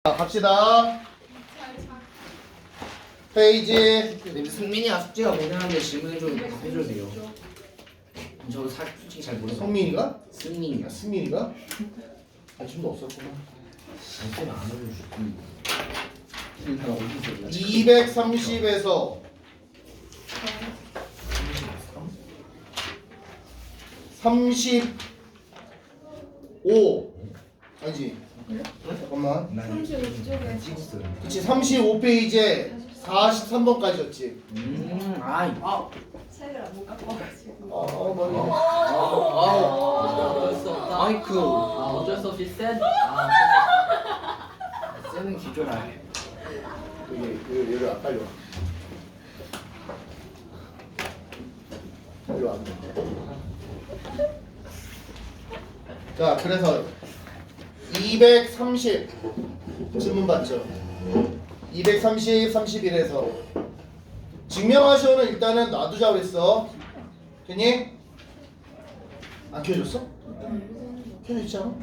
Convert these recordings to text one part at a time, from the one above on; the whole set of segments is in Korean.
자, 갑시다. 페이지. 근데 승민이가 숙제가 고생하는데 질문해줘도 해줘도 돼요. 저도 솔직히 잘 모르겠어요. 성민이가? 승민이가. 승민이가? 관심도 없었구나. 숙제를 안 해주셨고. 230에서 35 아니지? 잠깐만. 난 35쪽에 찍었어요. 그치 35페이지에 43번까지였지. 책을 못 갖고 와가지고 머리. 어쩔 수 없다. 마이크. 어쩔 수 없이 센. 쟤는 기존아. 여기 와, 빨리 와. 빨리 와. 자, 그래서 230 질문 받죠. 230, 31에서 증명하시오는 일단은 놔두자 그랬어. 됐니? 안 켜졌어? 켜졌지 않아?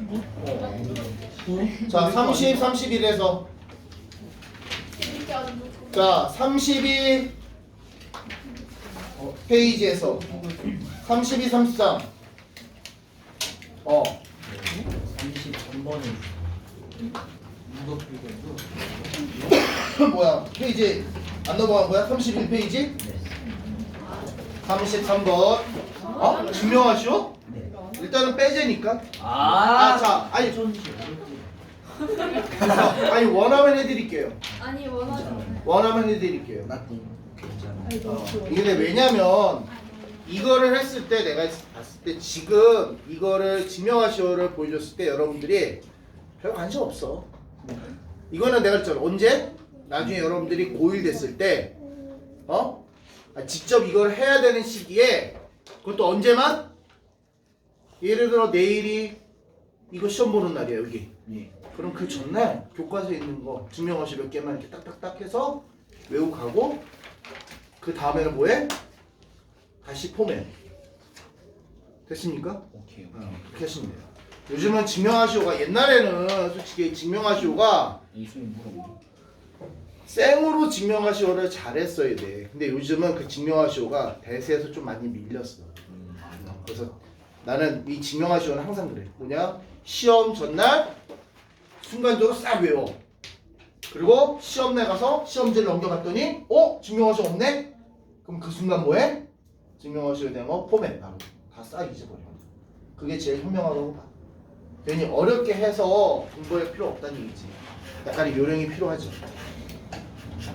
자, 30, 31에서 자, 32 페이지에서 32, 33 33번은 뭐야? 페이지 안 넘어간 거야? 31페이지? 33번 증명하시오? 네. 일단은 빼제니까 자, 아니 아니 원하면 해드릴게요. 아니 원하지 않아요. 원하면 해드릴게요. 나쁜 괜찮아. 아니 너무 좋아. 이게 왜냐면 이거를 했을 때 내가 봤을 때 지금 이거를 증명하시오를 보여줬을 때 여러분들이 별 관심 없어. 이거는 내가 그랬잖아. 언제? 나중에 여러분들이 고1 됐을 때 직접 이걸 해야 되는 시기에 그것도 언제만? 예를 들어 내일이 이거 시험 보는 날이야 여기. 예. 그럼 그 전날 교과서에 있는 거 증명하시 몇 개만 이렇게 딱딱딱 해서 외우고 가고 그 다음에는 뭐해? 다시 포맷. 됐습니까? 오케이. 그렇게 하시면 돼요. 요즘은 증명하시오가 옛날에는 솔직히 증명하시오가 이수민 물어보. 생으로 증명하시오를 잘했어야 돼. 근데 요즘은 그 증명하시오가 대세에서 좀 많이 밀렸어. 그래서 나는 이 증명하시오는 항상 그래. 뭐냐? 시험 전날 순간적으로 싹 외워. 그리고 시험날 가서 시험지를 넘겨봤더니 증명하시오 없네? 그럼 그 순간 뭐해? 증명하시오에 대한 거 포맷 바로 다 싹 잊어버려. 그게 제일 현명하다고 봐. 괜히 어렵게 해서 공부할 필요 없다는 얘기지. 약간의 요령이 필요하죠.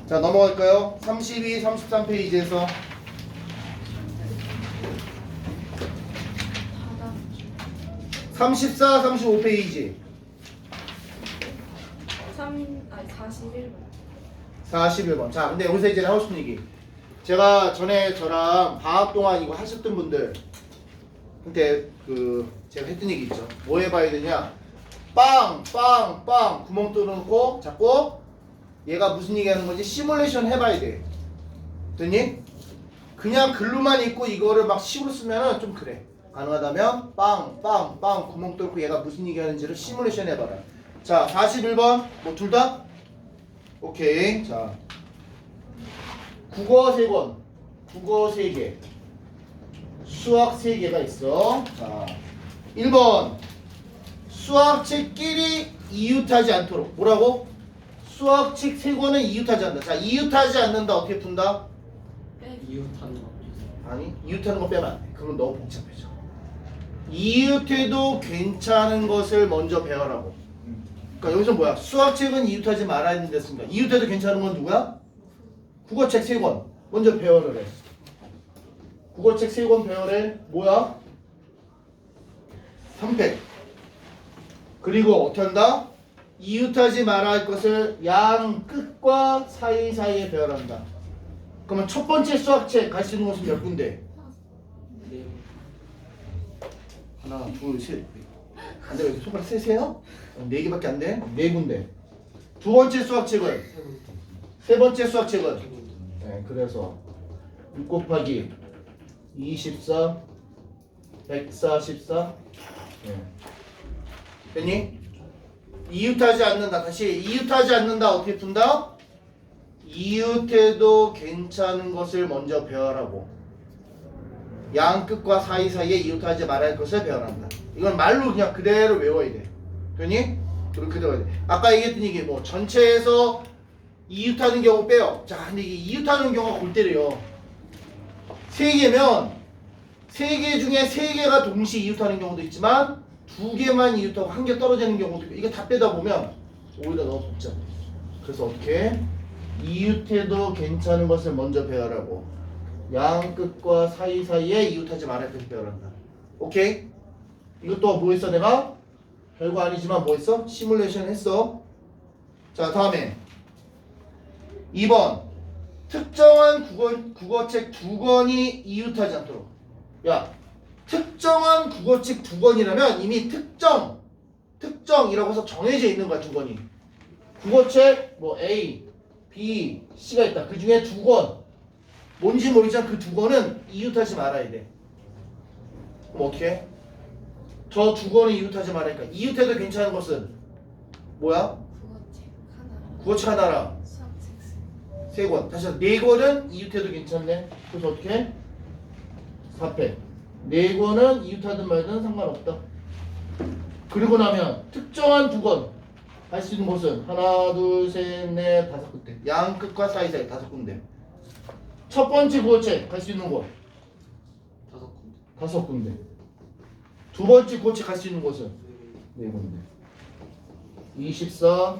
자, 넘어갈까요? 32, 33페이지에서 34, 35페이지 41번 41번. 자, 근데 여기서 이제 하고 싶은 얘기. 제가 전에 저랑 방학 동안 이거 하셨던 분들 한테 제가 했던 얘기 있죠. 뭐 해봐야 되냐? 빵 구멍 뚫어놓고 자꾸 얘가 무슨 얘기하는 건지 시뮬레이션 해봐야 돼. 됐니? 그냥 글로만 읽고 이거를 막 식으로 쓰면은 좀 그래. 가능하다면 빵 구멍 뚫고 얘가 무슨 얘기하는지를 시뮬레이션 해봐라. 자, 41번 뭐 둘 다? 오케이. 자, 국어 3권, 국어 3개, 수학 3개가 있어. 자, 1번 수학책끼리 이웃하지 않도록. 뭐라고? 수학책 3권은 이웃하지 않는다. 자, 이웃하지 않는다 어떻게 푼다? 이웃하는 거. 아니, 이웃하는 거 빼면 안 돼. 그건 너무 복잡해져. 이웃해도 괜찮은 것을 먼저 배워라고. 그러니까 여기서 뭐야? 수학책은 이웃하지 말아야 된다 했으니까 이웃해도 괜찮은 건 누구야? 국어책 3권 먼저 배워를 해. 국어책 3권 배워래. 뭐야? 3팩. 그리고 어떻게 한다? 이웃하지 말아야 할 것을 양 끝과 사이사이에 배워란다. 그러면 첫 번째 수학책 갈 수 있는 곳은 몇 군데? 네. 하나, 둘, 셋. 안 돼, 손가락 세세요? 4개밖에 안 돼? 4군데. 두 번째 수학책은? 세 번째 수학책은? 네, 그래서 6 곱하기 24, 144. 네. 됐니? 이웃하지 않는다. 다시 이웃하지 않는다. 어떻게 푼다? 이웃해도 괜찮은 것을 먼저 배워라고. 양 끝과 사이사이에 이웃하지 말아야 할 것을 배워란다. 이건 말로 그냥 그대로 외워야 돼. 되니? 그렇게 외워야 돼. 아까 얘기했던 이게 뭐 전체에서 이웃하는 경우 빼요. 자, 근데 이게 이웃하는 경우가 골 때려요. 세 개면 세 개 중에 세 개가 동시에 이웃하는 경우도 있지만 두 개만 이웃하고 한 개 떨어지는 경우도 있고 이거 다 빼다 보면 오히려 너무 복잡해. 그래서 어떻게? 이웃해도 괜찮은 것을 먼저 배워라고. 양 끝과 사이사이에 이웃하지 말아야 할 것을 배워란다. 오케이? 이것도 뭐 했어 내가? 별거 아니지만 뭐 했어? 시뮬레이션 했어. 자 다음에 2번 특정한 국어책 두 권이 이웃하지 않도록. 야 특정한 국어책 두 권이라면 이미 특정이라고 해서 정해져 있는 거야. 두 권이 국어책 뭐 A, B, C가 있다. 그 중에 두 권 뭔지 모르지만 그 두 권은 이웃하지 말아야 돼. 그럼 어떻게 해? 저 두 권은 이웃하지 말아니까 이웃해도 괜찮은 것은 뭐야? 국어책 하나랑 수학책 세 권. 다시 한번 네 권은 이웃해도 괜찮네. 그래서 어떻게 해? 4패. 네 권은 이웃하든 말든 상관없다. 그리고 나면 특정한 두 권 할 수 있는 곳은 하나, 둘, 셋, 넷, 다섯 군데. 양 끝과 사이사이 다섯 군데. 첫 번째 국어책 갈 수 있는 곳 5군데. 다섯 군데. 두 번째 국어책 갈 수 있는 곳은 네 군데. 24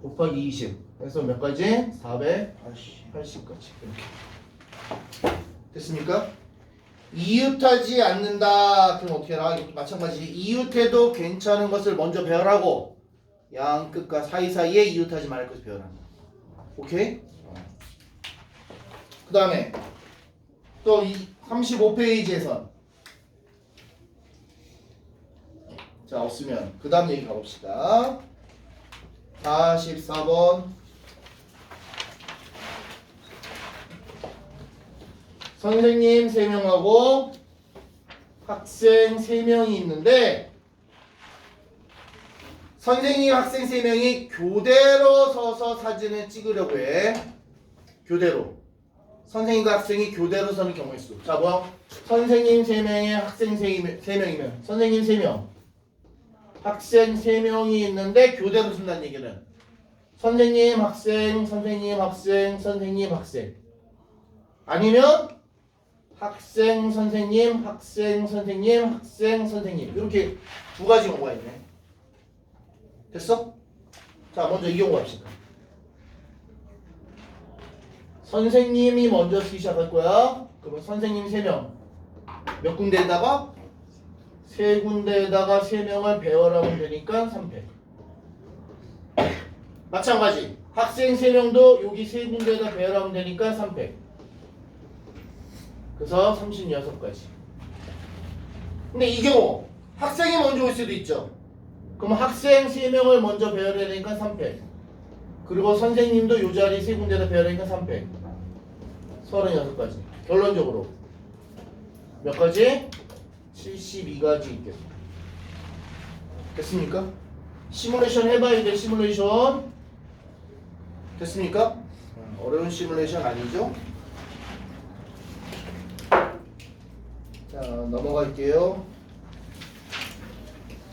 곱하기 20 해서 몇 가지? 480까지 이렇게. 됐습니까? 이웃하지 않는다. 그럼 어떻게 해라? 이것도 마찬가지. 이웃해도 괜찮은 것을 먼저 배워라고. 양 끝과 사이사이에 이웃하지 말을 것을 배워라. 오케이? 그 다음에 또 35페이지에선 자 없으면 그 다음 얘기 가봅시다. 44번 선생님 3명하고 학생 3명이 있는데 선생님 학생 3명이 교대로 서서 사진을 찍으려고 해. 교대로. 선생님과 학생이 교대로 서는 경우의 수. 자 뭐? 선생님 3명에 학생 3명이면 선생님 3명 학생 3명이 있는데 교대로 쓴다는 얘기는 선생님 학생 선생님 학생 선생님 학생 아니면 학생 선생님 학생 선생님 학생 선생님 이렇게 두 가지 경우가 있네. 됐어? 자 먼저 이 경우 갑시다. 선생님이 먼저 쓰기 시작할 거야. 그러면 선생님 3명 몇 군데에다가? 3군데에다가 3명을 배워라 하면 되니까 3패. 마찬가지 학생 3명도 여기 3군데에다 배워라 하면 되니까 3패. 그래서 36가지. 근데 이 경우 학생이 먼저 올 수도 있죠. 그럼 학생 3명을 먼저 배워야 되니까 3패. 그리고 선생님도 이 자리 3군데에다 배워야 되니까 3패. 36가지. 결론적으로 몇 가지? 72가지 있겠다. 됐습니까? 시뮬레이션 해봐야 돼. 시뮬레이션 됐습니까? 어려운 시뮬레이션 아니죠? 자 넘어갈게요.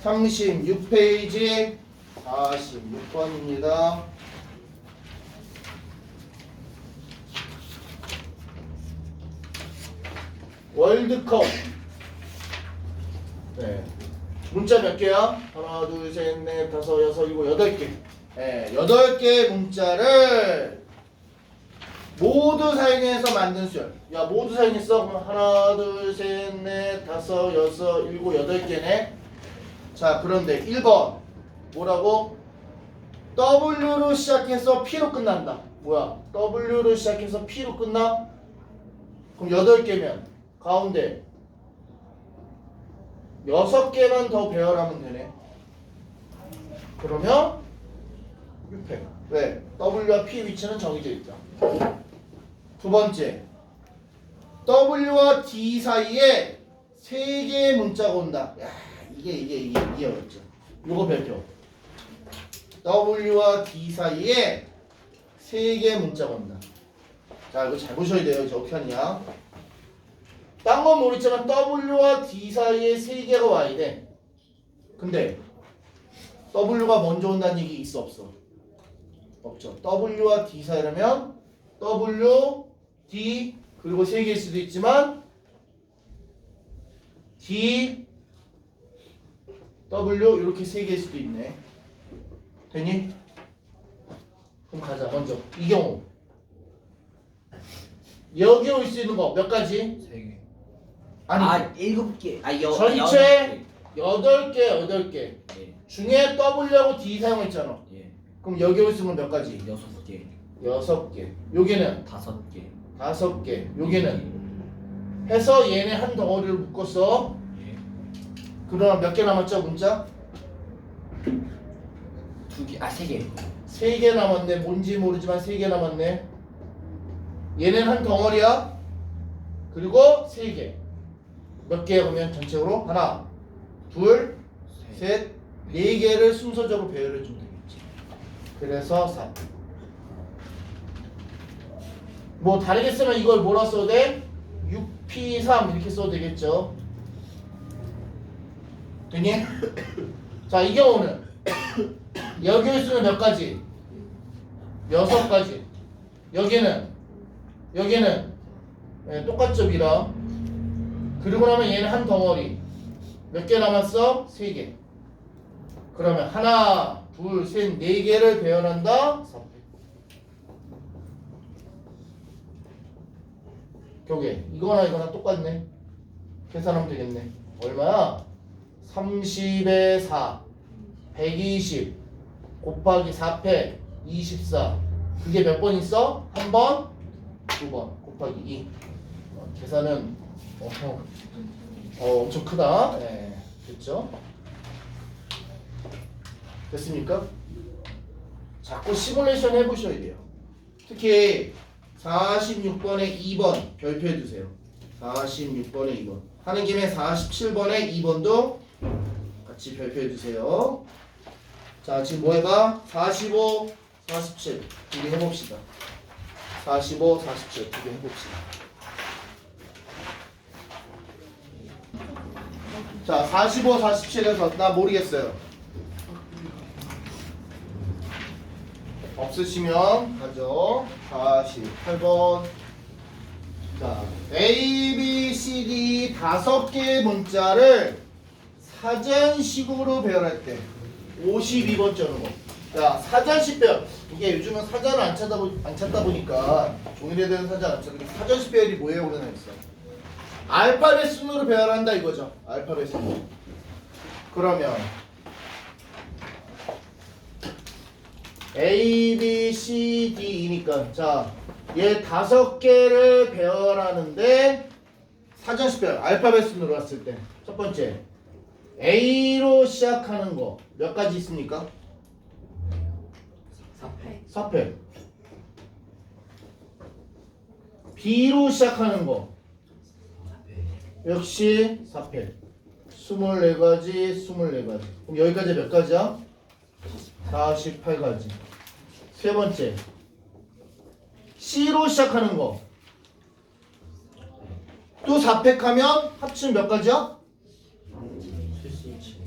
36페이지 46번입니다. 월드컵. 네. 문자 몇 개야? 하나, 둘, 셋, 넷, 다섯, 여섯, 일곱, 8개. 네, 8개의 문자를 모두 사용해서 만든 수열. 야, 모두 사용했어? 그럼 하나, 둘, 셋, 넷, 다섯, 여섯, 일곱, 8개네. 자, 그런데 1번 뭐라고? W로 시작해서 P로 끝난다. 뭐야? W로 시작해서 P로 끝나? 그럼 8개면 가운데 6개만 더 배열하면 되네. 그러면 6팩. 왜? W와 P 위치는 정해져 있다. 두 번째, W와 D 사이에 3개의 문자가 온다. 야, 이게 어렵죠. 요거 별표. W와 D 사이에 3개의 문자가 온다. 자, 이거 잘 보셔야 돼요. 이제 어떻게 하냐. 딴 건 모르겠지만 W와 D 사이에 3개가 와야 돼. 근데 W가 먼저 온다는 얘기 있어 없어? 없죠. W와 D 사이라면 W, D 그리고 3개일 수도 있지만 D, W 이렇게 3개일 수도 있네. 되니? 그럼 가자. 먼저 이 경우 여기 올 수 있는 거 몇 가지? 3개. 아니 7개. 전체 8개 예. 중에 W하고 D 사용했잖아. 예. 그럼 여기 올 수 있는 건 몇 가지? 6개. 6개. 여기는 5개. 5개. 여기는 해서 얘네 한 덩어리를 묶었어. 예. 그러면 몇 개 남았죠 문자? 2개. 3개. 3개 남았네. 뭔지 모르지만 3개 남았네. 얘는 한 덩어리야. 그리고 3개. 몇 개야 그러면 전체적으로? 하나, 둘, 셋, 4개를 순서적으로 배열해 주면 되겠지. 그래서 4. 뭐 다르게 쓰면 이걸 뭐라 써도 돼? 6P3 이렇게 써도 되겠죠. 되니? 자, 이 경우는 여기의 수는 몇 가지? 6가지. 여기는 네, 똑같죠 미라. 그리고 나면 얘는 한 덩어리. 몇 개 남았어? 3개. 그러면 하나, 둘, 셋, 4개를 배열한다. 3. 교계 이거나 똑같네. 계산하면 되겠네. 얼마야? 30에 4 120 곱하기 4패 24. 그게 몇 번 있어? 한 번, 2번 곱하기 2. 계산은 엄청 크다. 네, 됐죠? 됐습니까? 자꾸 시뮬레이션 해보셔야 돼요. 특히 46번에 2번 별표해 주세요. 46번에 2번. 하는 김에 47번에 2번도 같이 별표해 주세요. 자, 지금 뭐 해봐? 45, 47 두 개 해봅시다. 45, 47 두 개 해봅시다. 자, 45, 47에서 나 모르겠어요. 없으시면 가죠. 48번. 자, A, B, C, D 5개의 문자를 사전식으로 배열할 때 52번째로 거. 자, 사전식 배열. 이게 요즘은 사전을 안 찾다 보니까 종이에 대한 사전 안 찾다 보니까 사전식 배열이 뭐예요? 그러나 있어. 알파벳 순으로 배열한다 이거죠. 알파벳 순으로. 그러면 A, B, C, D이니까 자, 얘 5개를 배열하는데 사전식 배열 알파벳 순으로 왔을 때 첫 번째 A로 시작하는 거 몇 가지 있습니까? 4패. B로 시작하는 거 역시 4패. 24가지 24가지. 그럼 여기까지 몇 가지야? 48가지. 세 번째 C로 시작하는 거 또 4팩 하면 합치면 몇 가지야?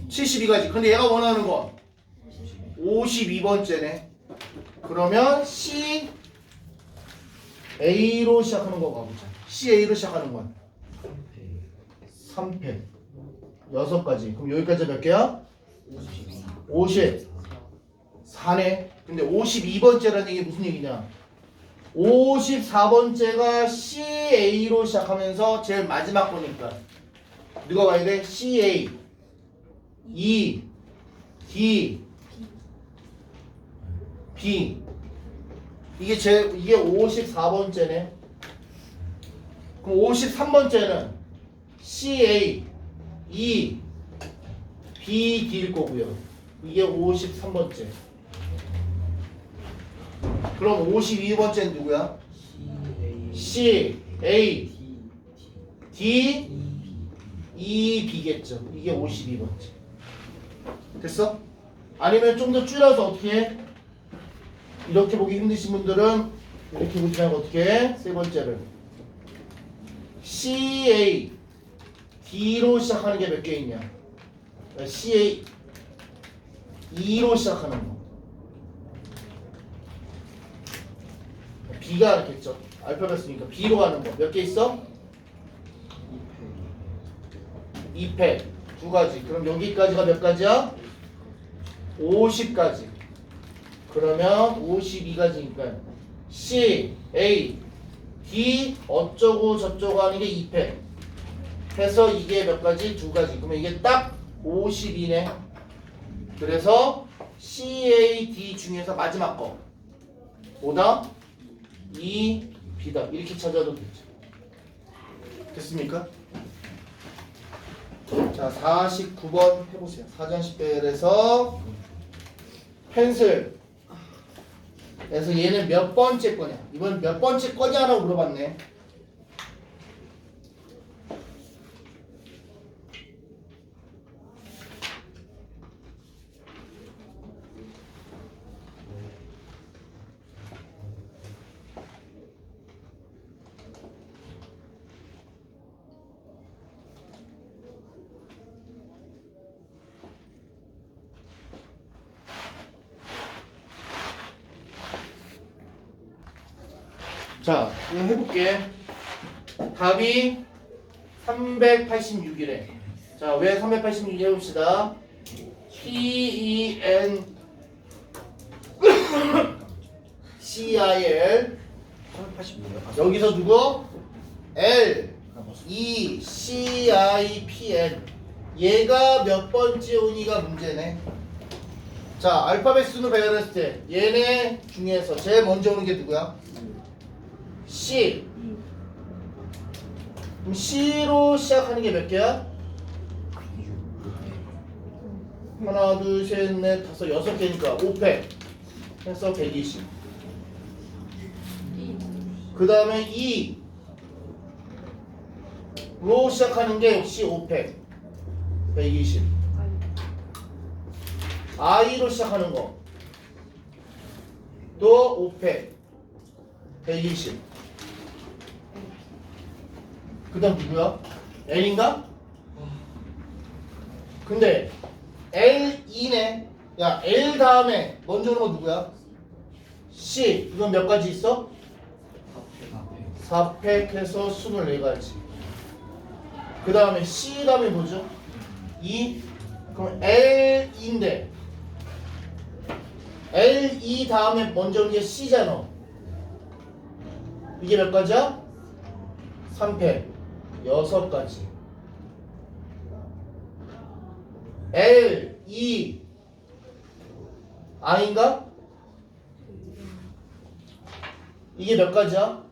72가지. 근데 얘가 원하는 건 52번째네. 그러면 C A로 시작하는 거 가보자. C A로 시작하는 건 3팩 6가지. 그럼 여기까지 몇 개야? 54네. 근데 52번째라는 얘기 무슨 얘기냐? 54번째가 CA로 시작하면서 제일 마지막 거니까 누가 와야 돼? CA, E, D, B. 이게 54번째네. 그럼 53번째는 CA, E, B, D일 거고요. 이게 53번째. 그럼 52번째는 누구야? C, A, D, E, B겠죠. 이게 52번째. 됐어? 아니면 좀 더 줄여서 어떻게 해? 이렇게 보기 힘드신 분들은 이렇게 보지 말고 어떻게 해? 세 번째를 CA D로 시작하는 게 몇 개 있냐? CA E로 시작하는 거. B가 알겠죠? 알파벳 쓰니까 B로 가는 거 몇 개 있어? 2팩 두 가지. 그럼 여기까지가 몇 가지야? 50가지. 그러면 52가지니까 C, A, D 어쩌고 저쩌고 하는 게 2팩 해서 이게 몇 가지? 두 가지. 그러면 이게 딱 52네. 그래서 C, A, D 중에서 마지막 거 뭐다? 2, B다. 이렇게 찾아도 되죠. 됐습니까? 자, 49번 해보세요. 사전식별에서 펜슬에서 얘는 몇 번째 거냐? 이번 몇 번째 거냐라고 물어봤네. 자, 이거 해볼게. 답이 386이래. 자, 왜 386 해봅시다. PEN CIL 386이요? 여기서 누구? L E C I P N 얘가 몇 번째 온이가 문제네. 자, 알파벳 순으로 배열했을 때 얘네 중에서 제일 먼저 오는 게 누구야? C. 그럼 C로 시작하는 게 몇 개야? 하나, 둘, 셋, 넷, 다섯, 여섯 개니까 5팩 해서 120. 그 다음에 E 로 시작하는 게 역시 5팩 120. I로 시작하는 거 또 5팩 120. 그 다음 누구야? L인가? 근데 L2네. 야, L 다음에 먼저 오는 거 누구야? C. 이건 몇 가지 있어? 4팩 해서 24가지. 그 다음에 C 다음에 뭐죠? 2. 그럼 L2인데 L2 다음에 먼저 오는 게 C잖아. 이게 몇 가지야? 3팩 6가지. L, E, I인가? 이게 몇 가지야?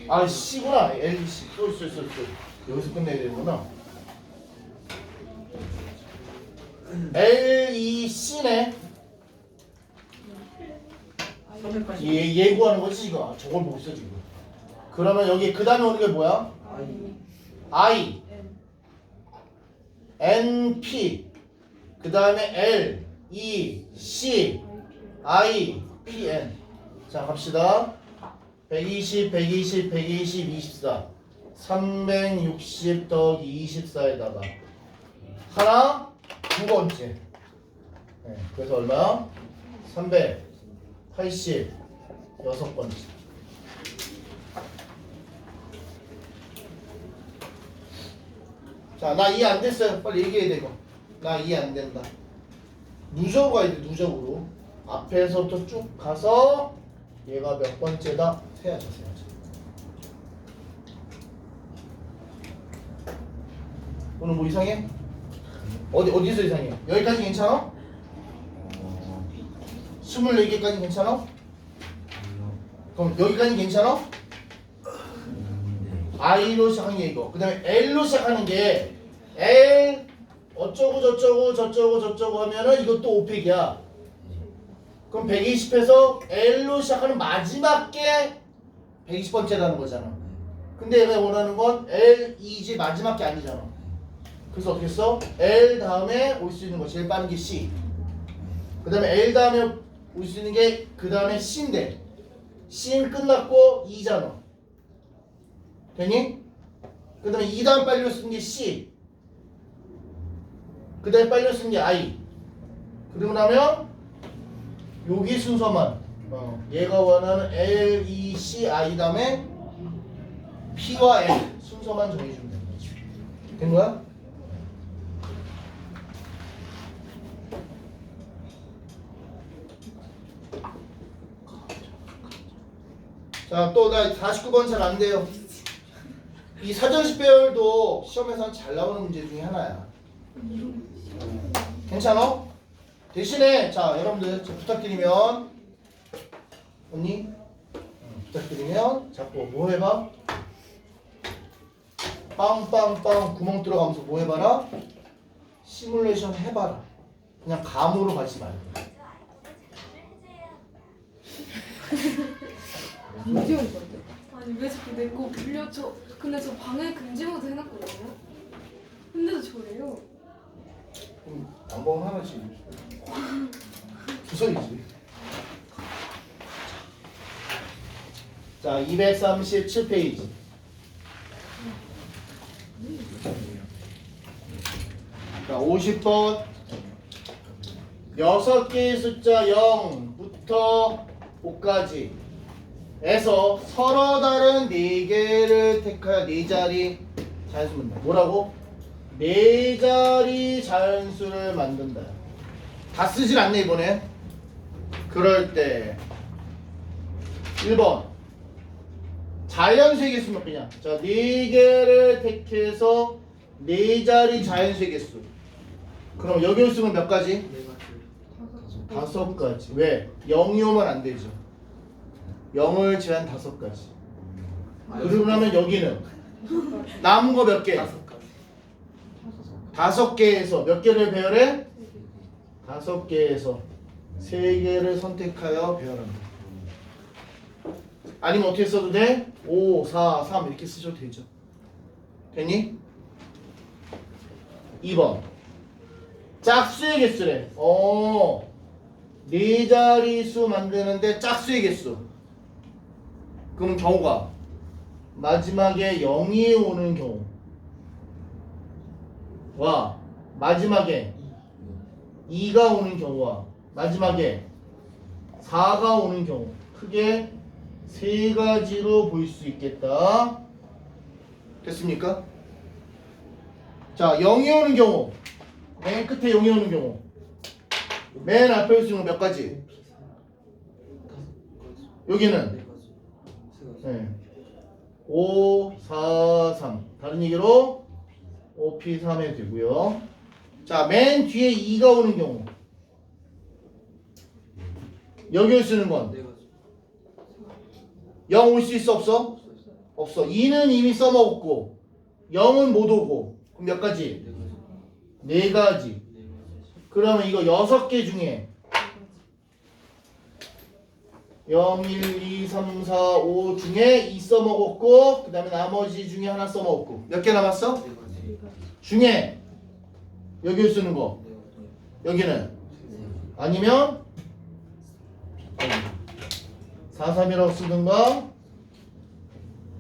아, C구나. L, C. 또 있어. 여기서 끝내야 되는구나. L, E, C네. 얘 구하는 거지 지금. 아, 저걸 보고 있어 지금. 그러면 여기 그 다음에 오는 게 뭐야? I, N, P. 그 다음에 L, E, C, I, P, N. 자, 갑시다. 120, 120, 120, 24. 360 더하기 24에다가 하나, 두 번째. 네, 그래서 얼마야? 380, 여섯 번째. 자, 나 이해 안 됐어요. 빨리 얘기해야 돼, 이거. 나 이해 안 된다. 누적으로 가야 돼, 누적으로. 앞에서부터 쭉 가서 얘가 몇 번째다? 세야죠. 오늘 뭐 이상해? 어디서 이상해? 여기까지 괜찮아? 24개까지 괜찮아? 그럼 여기까지 괜찮아? I로 시작하는 게 이거. 그 다음에 L로 시작하는 게 L 어쩌고 저쩌고 하면은 이것도 5팩이야. 그럼 120에서 L로 시작하는 마지막 게 120번째라는 거잖아. 근데 얘가 원하는 건 L, E지 마지막 게 아니잖아. 그래서 어떻게 써? L 다음에 올 수 있는 거 제일 빠른 게 C. 그 다음에 L 다음에 올 수 있는 게 그 다음에 C인데 C는 끝났고 2잖아. 되니? 그 다음에 2 다음 빨리 올 수 있는 게 C. 그 다음에 빨리 올 수 있는 게 I. 그러고 나면 여기 순서만 얘가 원하는 L, E, C, I 다음에 P와 L 순서만 정해주면 되는 거지. 된 거야? 자, 또 나 49번 잘 안 돼요. 이 사전식 배열도 시험에서 잘 나오는 문제 중에 하나야. 괜찮아? 대신에 자 여러분들 저 부탁드리면 언니 부탁드리면 자꾸 뭐 해봐? 빵빵빵 구멍 들어가면서 뭐 해봐라? 시뮬레이션 해봐라. 그냥 감으로 가지 말고. 금지어인 건데. 아니 왜 자꾸 내 거 빌려줘? 근데 저 방에 금지어도 해놨거든요. 근데도 저래요. 양봉 하나씩 주석이지. 자 237페이지. 자 50번 6개의 숫자 0부터 5까지 에서 서로 다른 4개를 택하여 4자리 자연수 만든다. 뭐라고? 4자리 자연수를 만든다. 다 쓰질 않네 이번에. 그럴 때 1번 자연수의 개수 몇 개냐? 자 4개를 택해서 4자리 자연수의 개수. 그럼 여기 올 수는 몇 가지? 5가지. 왜? 0이 오면 안 되죠. 0을 제한 5가지. 그리고 나면 여기는 남은 거 몇 개? 5개에서 몇 개를 배열해? 5개에서 3개를 선택하여 배열한다. 아니면 어떻게 써도 돼? 5, 4, 3 이렇게 쓰셔도 되죠. 됐니? 2번 짝수의 개수래. 4자리수 만드는데 짝수의 개수. 그럼 경우가 마지막에 0이 오는 경우와 마지막에 2가 오는 경우와 마지막에 4가 오는 경우 크게 3가지로 볼 수 있겠다. 됐습니까? 자 0이 오는 경우 맨 끝에 0이 오는 경우 맨 앞에 올 수 있는 거 몇 가지? 여기는 네. 5, 4, 3 다른 얘기로 5P3 해도 되고요. 자, 맨 뒤에 2가 오는 경우 여기 올 수 있는 건 0 올 수 있어 없어? 없어. 2는 이미 써먹었고 0은 못 오고 그럼 몇 가지? 4가지. 그러면 이거 6개 중에 0, 1, 2, 3, 4, 5 중에 2 써먹었고 그 다음에 나머지 중에 하나 써먹었고 몇 개 남았어? 중에 여기 쓰는 거 여기는 아니면 4, 3이라고 쓰든가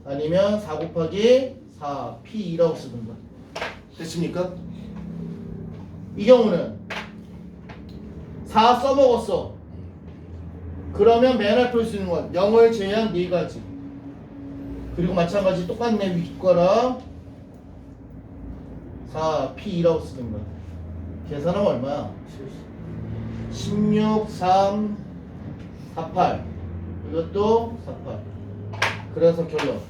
아니면 4 곱하기 4 P2라고 쓰든가. 됐습니까? 이 경우는 4 써먹었어. 그러면 맨 앞에 올 수 있는 건 0을 제외한 4가지. 그리고 마찬가지 똑같네. 윗거랑 4P2라고 쓰는 거야. 계산하면 얼마야? 16, 3, 48. 이것도 48. 그래서 결론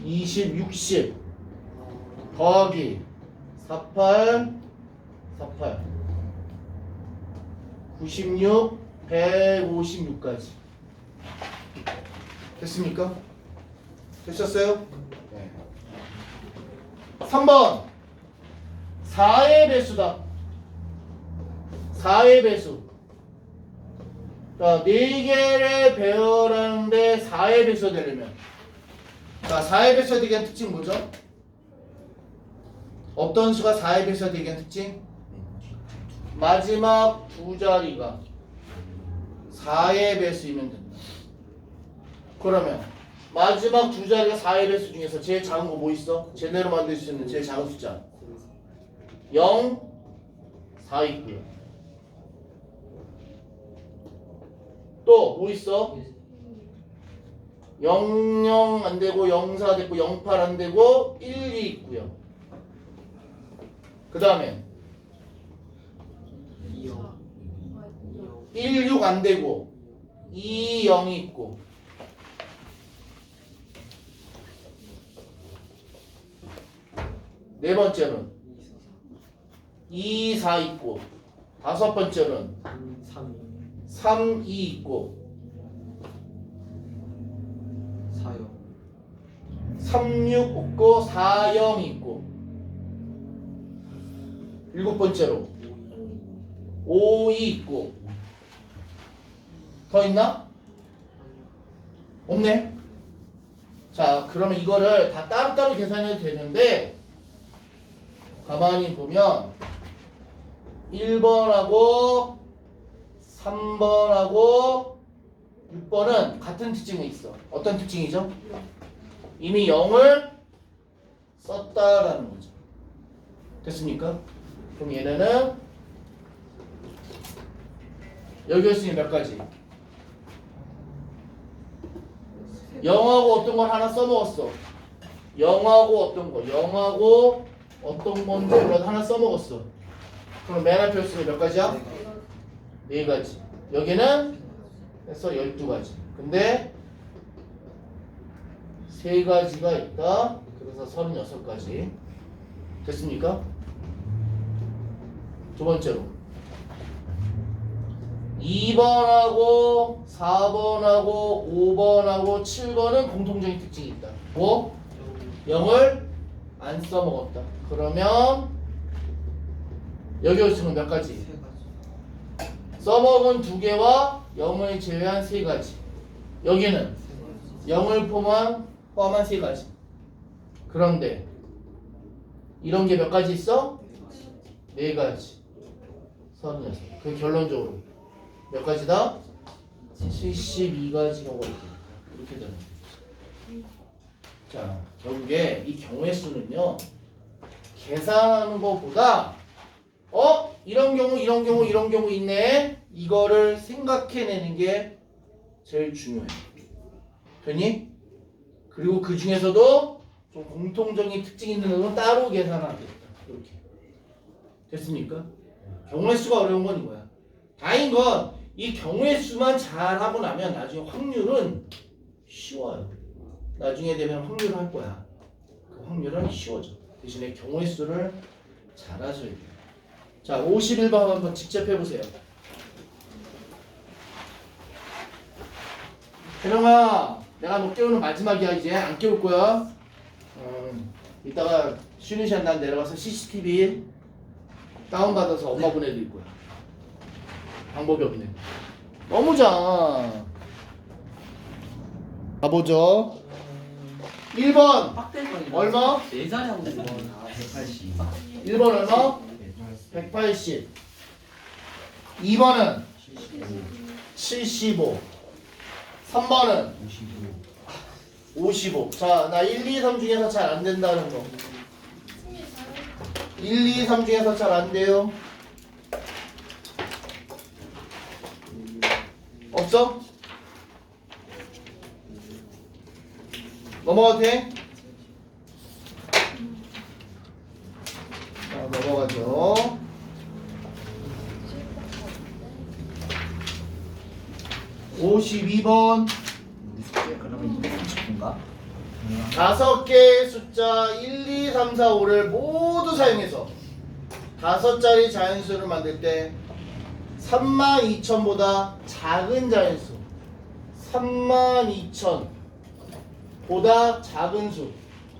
20, 60 더하기 48, 48 96, 156까지. 됐습니까? 되셨어요? 네. 3번 4의 배수다. 4의 배수. 자, 4개를 배열하는데 4의 배수가 되려면 자, 4의 배수가 되기 위한 특징 뭐죠? 어떤 수가 4의 배수가 되게 특징? 마지막 두 자리가 4의 배수이면 된다. 그러면 마지막 두 자리가 4의 배수 중에서 제일 작은 거 뭐 있어? 제대로 만들 수 있는 제일 작은 숫자 0, 4 있고요. 또 뭐 있어? 00 안 되고 04 됐고 08 안 되고 12 있고요. 그 다음에 16 안 되고 20이 있고 네 번째는 24 있고 다섯 번째는 32 있고 36 없고 40 있고 일곱 번째로 52 있고 더 있나? 없네. 자, 그러면 이거를 다 따로따로 계산해도 되는데 가만히 보면 1번하고 3번하고 6번은 같은 특징이 있어. 어떤 특징이죠? 이미 0을 썼다라는 거죠. 됐습니까? 그럼 얘네는 여기 할 수 있는 몇 가지? 0하고 어떤 걸 하나 써먹었어. 0하고 어떤 거, 0하고 어떤 건지 몰라도 하나 써먹었어. 그럼 맨 앞에 할 수 있는 몇 가지야? 네 가지. 여기는 해서 12가지. 근데 세 가지가 있다. 그래서 36가지. 됐습니까? 두 번째로 2번하고 4번하고 5번하고 7번은 공통적인 특징이 있다. 뭐? 0을 안 써먹었다. 그러면 여기 올 수는 몇 가지? 써먹은 두 개와 0을 제외한 세 가지. 여기는 0을 포함한 세 가지. 그런데 이런 게 몇 가지 있어? 네 가지. 36. 그 결론적으로 몇 가지다? 72가지가 이렇게 되는 거죠. 자, 결국에 이 경우의 수는요, 계산하는 것보다 이런 경우 이런 경우 있네, 이거를 생각해내는 게 제일 중요해. 되니? 그리고 그 중에서도 좀 공통적인 특징 있는 놈은 따로 계산하겠다. 이렇게 됐습니까? 경우의 수가 어려운 건 이거야. 다행인 건 이 경우의 수만 잘하고 나면 나중에 확률은 쉬워요. 나중에 되면 확률을 할 거야. 그 확률은 쉬워져. 대신에 경우의 수를 잘 하셔야 돼요. 자, 51번 한번 직접 해보세요. 혜령아, 내가 너 깨우는 마지막이야. 이제 안 깨울 거야. 이따가 쉬는 시간 난 내려가서 CCTV 다운받아서 엄마 보내드릴 거야. 방법이 없네. 너무잖아. 가보죠. 1번 얼마? 4자리 하고 있어. 180. 1번 얼마? 180. 2번은 75. 3번은 55. 자, 나 1, 2, 3 중에서 잘 안 된다는 거. 1, 2, 3 중에서 잘 안 돼요. 없어? 넘어가도 돼? 자, 넘어가죠. 52번. 그러면 230분가? 다섯 개의 숫자 1, 2, 3, 4, 5를 모두 사용해서 다섯 자리 자연수를 만들 때 32,000보다 작은 자연수, 32,000보다 작은 수,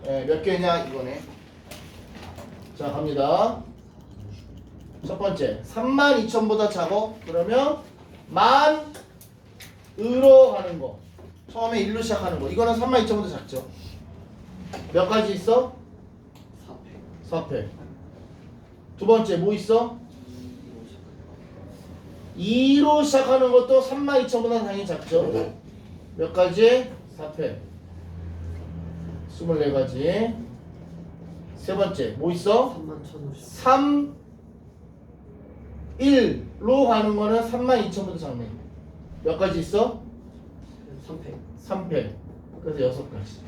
몇 개냐 이거네. 자, 갑니다. 첫 번째 32,000보다 작어? 그러면 만으로 가는 거. 처음에 1로 시작하는 거. 이거는 32,000보다 작죠. 몇 가지 있어? 4패. 두 번째 뭐 있어? 2로 시작하는 것도 32,000보다 당연히 작죠. 몇 가지? 4패 24가지. 세 번째 뭐 있어? 31,050. 3 1로 가는 거는 32,000보다 작네. 몇 가지 있어? 3패. 3패. 그래서 6가지.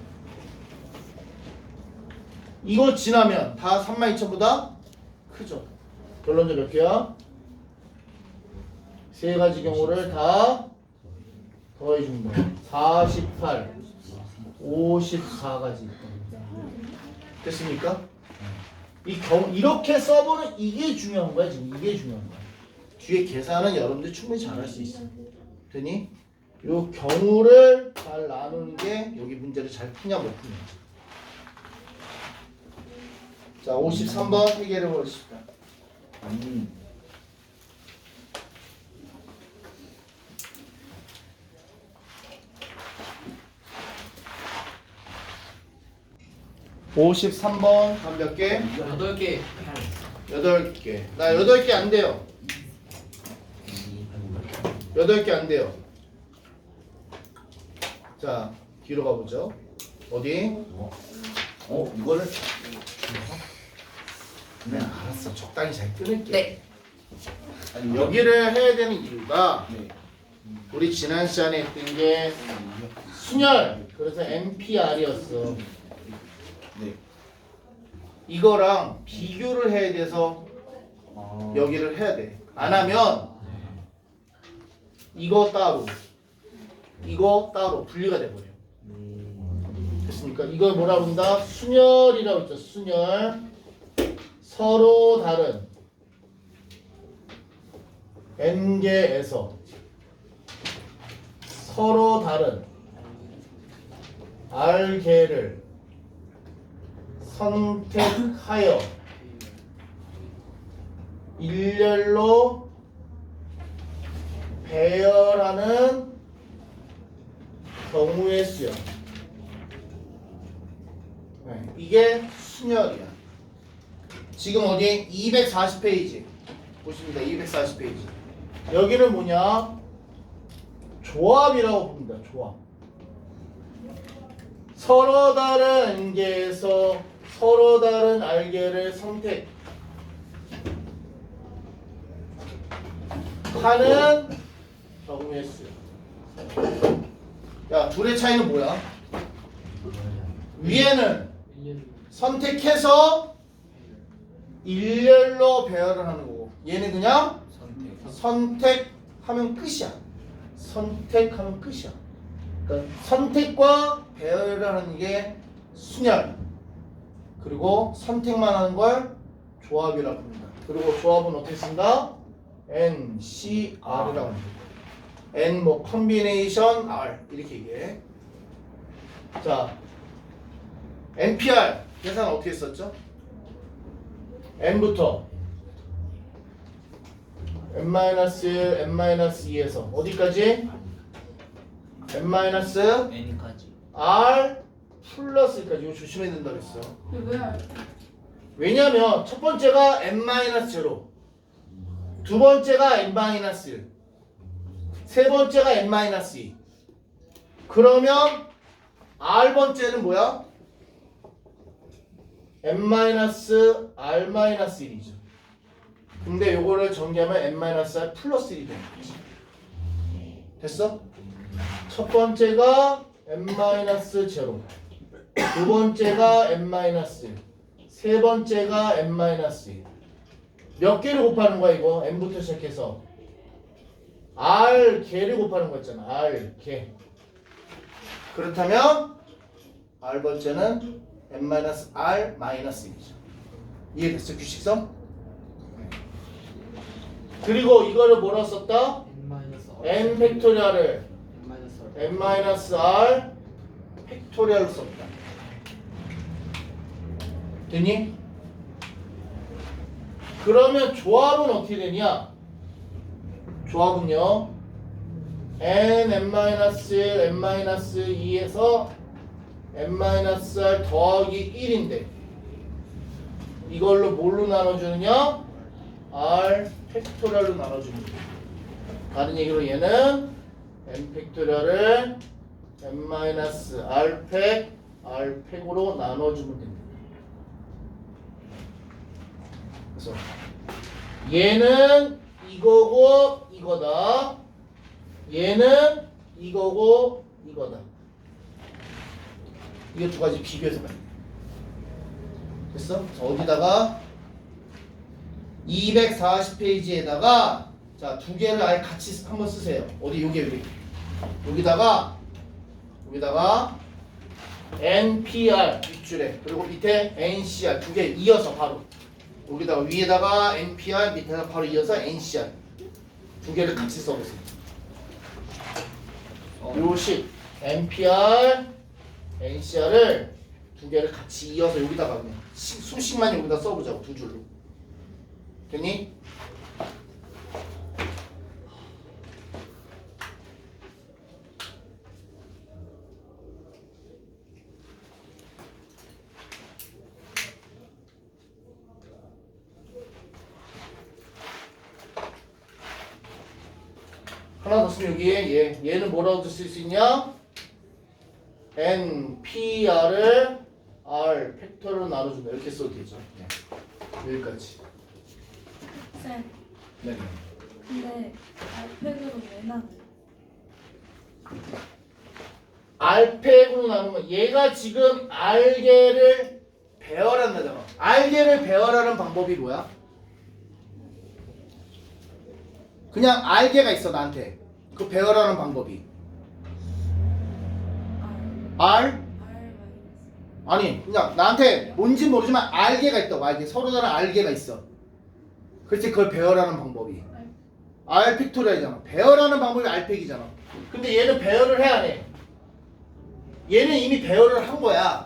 이거 지나면 다 32,000보다 크죠. 결론적 몇 개야? 세 가지 경우를 다 더해준 거야. 48, 54가지 있다. 됐습니까? 이 경우 이렇게 써보는 이게 중요한 거야. 지금 이게 중요한 거야. 뒤에 계산은 여러분들 충분히 잘할 수 있어. 되니? 요 경우를 잘 나누는 게 여기 문제를 잘 푸냐 못 푸냐. 자, 53번 해결해 보겠습니다. 아니 53번 한 몇 개? 8개. 8개. 나 8개 안 돼요. 8개 안 돼요. 자, 뒤로 가보죠. 어디? 이거를 네, 알았어. 적당히 잘 끊을게. 네. 아니, 여기를 해야 되는 이유가 네. 우리 지난 시간에 했던 게 순열. 그래서 NPR이었어. 네. 이거랑 비교를 해야 돼서 여기를 해야 돼. 안 하면 이거 따로, 이거 따로 분리가 돼버려. 됐습니까? 이걸 뭐라 그런다? 순열이라고 했죠. 순열. 서로 다른 n개에서 서로 다른 r개를 선택하여 일렬로 배열하는 경우의 수요. 네, 이게 순열이야. 지금 어디? 240페이지 보십니다. 240페이지. 여기는 뭐냐? 조합이라고 봅니다. 조합. 서로 다른 n개에서 서로 다른 r개를 선택하는 경우의 수. 야, 둘의 차이는 뭐야? 위에는 1년. 선택해서 일렬로 배열을 하는 거고, 얘는 그냥 선택하면 끝이야. 선택하면 끝이야. 그러니까 선택과 배열을 하는 게 순열. 그리고 선택만 하는 걸 조합이라고 합니다. 그리고 조합은 어떻게 쓴다? NCR이라고 합니다. N 뭐 컨비네이션 R 이렇게 얘기해. 자, NPR 계산 어떻게 썼죠? N부터 N-1, N-2에서 어디까지? N-N까지 R 플러스까지. 이거 조심해야 된다 그랬어. 왜 알까? 왜냐면 첫 번째가 N-0, 두 번째가 N-1, 세 번째가 N-2. 그러면 R 번째는 뭐야? N-R-1이죠. 근데 요거를 전개하면 N-R 플러스 1이 되는 거지. 됐어? 첫 번째가 N-0, 두 번째가 N-1, 세 번째가 N-2. 몇 개를 곱하는 거야 이거? N부터 시작해서 R 개를 곱하는 거였잖아. R 개. 그렇다면 R 번째는 N-R-1이죠. 이해됐어? 규칙성? 그리고 이거를 뭐라 썼다? N 팩토리얼을 N-R 팩토리얼로 썼다. 되니? 그러면 조합은 어떻게 되냐? 조합은요 N, N-1, N-2에서 N-R 더하기 1인데 이걸로 뭘로 나눠주느냐? R 팩토리얼로 나눠주는 거야. 다른 얘기로 얘는 n 팩토리얼을 n-r 팩 r 팩으로 나눠주면 됩니다. 그래서 얘는 이거고 이거다. 얘는 이거고 이거다. 이거 두 가지 비교해서 봐야 돼. 됐어? 자, 어디다가 240페이지에다가 자, 두 개를 아예 같이 한번 쓰세요. 어디 여기 여기다가 NPR 윗줄에 그리고 밑에 NCR 두 개 이어서 바로 여기다가 위에다가 NPR 밑에다 바로 이어서 NCR 두 개를 같이 써보세요. 요식 NPR, NCR을 두 개를 같이 이어서 여기다가 그냥 수식만 여기다 써보자고 두 줄로. 됐니? 하나 더 쓰면 여기에 얘는 뭐라고 쓸 수 있냐? NPR을 R 팩터로 나눠준다 이렇게 써도 되죠. 네. 여기까지. 쌤, 네. 근데 알팩으로 왜 나눠요? R팩으로 나누면 얘가 지금 R개를 배열한다잖아. R개를 배열하는 방법이 뭐야? 그냥 R개가 있어 나한테. 그 배열하는 방법이 R R 아니 그냥 나한테 뭔지 모르지만 R개가 있다고. R개 서로 다른 R개가 있어. 그렇지 그걸 배열하는 방법이 R 팩토리얼이잖아. 배열하는 방법이 R팩이잖아. 근데 얘는 배열을 해야 해. 얘는 이미 배열을 한 거야.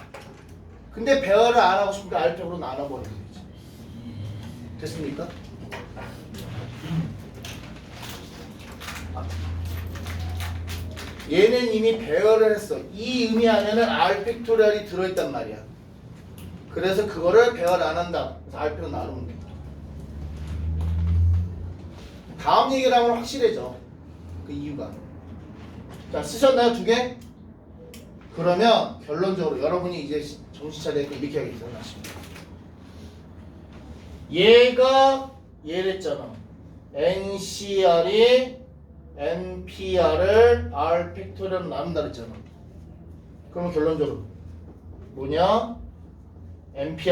근데 배열을 안 하고 싶으니까 R팩으로 나눠버리는 거지. 됐습니까? 얘는 이미 배열을 했어. 이 의미 안에는 R 팩토리얼이 들어있단 말이야. 그래서 그거를 배열 안 한다. 그래서 R팩으로 나누면 돼. 다음 얘기를 하면 확실해져. 그 이유가. 자, 쓰셨나요? 두 개? 그러면 결론적으로 여러분이 이제 정신 차리니까 이렇게 하겠죠. 얘가 얘랬잖아. NCR이 NPR을 R 팩토리얼로 나눈다 그랬잖아. 그러면 결론적으로 뭐냐? NPR